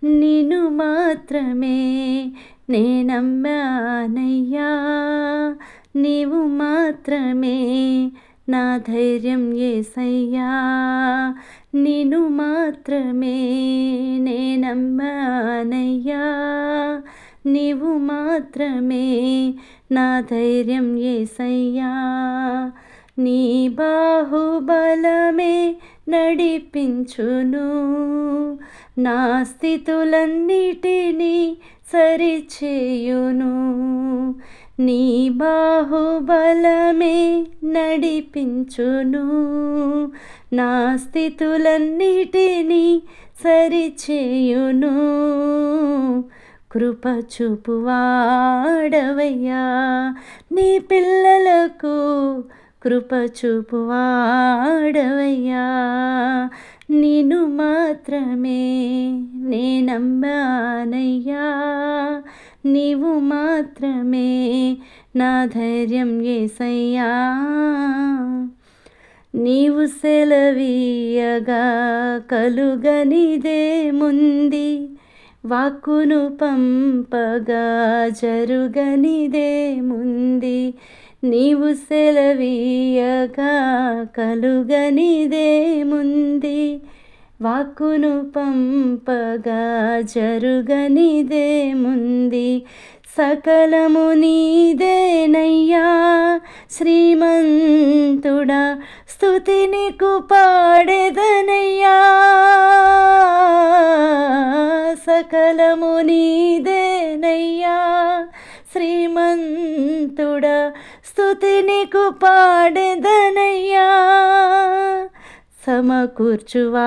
నిన్ను మాత్రమే నే నమ్మానయ్యా, నీవు మాత్రమే నా ధైర్యం యేసయ్యా, నిన్ను మాత్రమే నే నమ్మానయ్యా, నీవు మాత్రమే నా ధైర్యం యేసయ్యా. నీ బాహుబలమే నడిపించును, నా స్థితులన్నిటినీ సరిచేయును. నీ బాహుబలమే నడిపించును, నా స్థితులన్నిటినీ సరిచేయును. కృప చూపువాడవయ్యా నీ పిల్లలకు, కృప చూపువాడవయ్యా, నిన్ను మాత్రమే నే నమ్మానయ్యా, నీవు మాత్రమే నా ధైర్యం యేసయ్యా. నీవు సెలవీయగా కలుగనిదేముంది, వాక్కును పంపగా జరుగనిదేముంది. నీవు సెలవీయగా కలుగనిదేముంది, వాక్కును పంపగా జరుగనిదేముంది. సకలము నీదేనయ్యా శ్రీమంతుడా, స్తుతి నీకు పాడెదనయ్యా. సకలము నీదేనయ్యా శ్రీమంతుడా, స్తుతి నీకు పాడెదనయ్యా. సమకూర్చువాడవయ్యా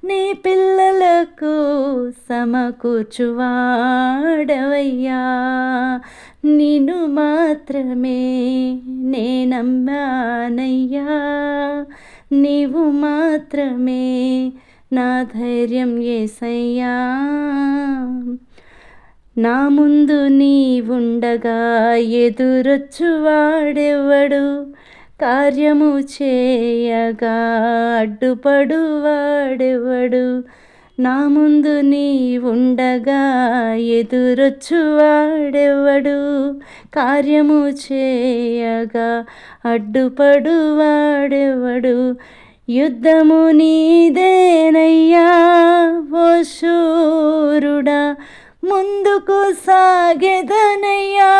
నీ పిల్లలకు, సమకూర్చువాడవయ్యా, నిన్ను మాత్రమే నే నమ్మానయ్యా, నీవు మాత్రమే నా ధైర్యం యేసయ్యా. నా ముందు నీవుండగా ఎదురొచ్చువాడెవడు, కార్యము చేయగా అడ్డుపడువాడెవడు. నా ముందు నీవుండగా ఎదురొచ్చువాడెవడు, కార్యము చేయగా అడ్డుపడువాడెవడు. యుద్ధము నీదేనయ్యా ఓ శూరుడా, ముందుకు సాగెదనయ్యా.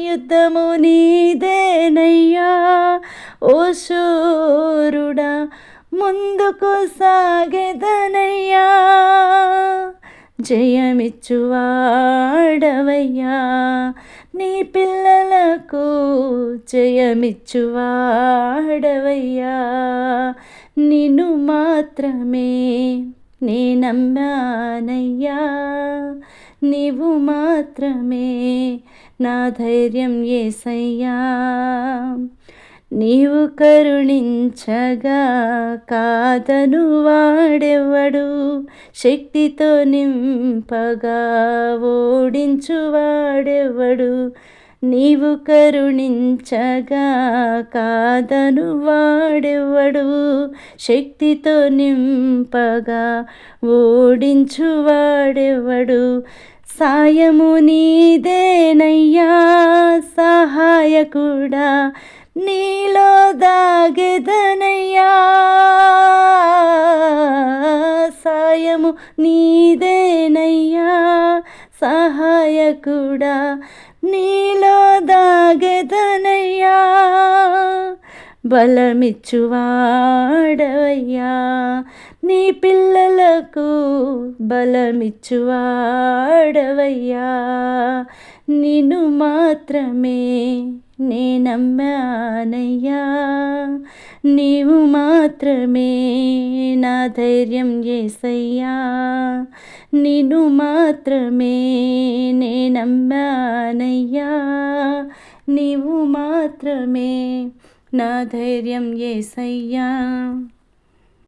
యుద్ధము నీదేనయ్యా ఓ శూరుడా, ముందుకు సాగెదనయ్యా. జయమిచ్చువాడవయ్యా నీ పిల్లలకు, జయమిచ్చువాడవయ్యా, నిన్ను మాత్రమే నే నమ్మానయ్యా, నీవు మాత్రమే నా ధైర్యం యేసయ్యా. నీవు కరుణించగా కాదను వాడెవడు, శక్తితో నింపగా ఓడించువాడెవడు. నీవు కరుణించగా కాదను వాడెవడు, శక్తితో నింపగా ఓడించువాడెవడు. సాయము నీదేనయ్యా సహాయకుడా, నీలో దాగెదనయ్యా. సాయము నీదేనయ్యా సహాయకుడా, నీలో దాగెదనయ్యా. బలమిచ్చువాడవయ్యా నీ పిల్లలకు, బలమిచ్చువాడవయ్యా, నిన్ను మాత్రమే నే నమ్మానయ్యా, నీవు మాత్రమే నా ధైర్యం యేసయ్యా, నిన్ను మాత్రమే నే నమ్మానయ్యా, నీవు మాత్రమే నా ధైర్యం యేసయ్యా.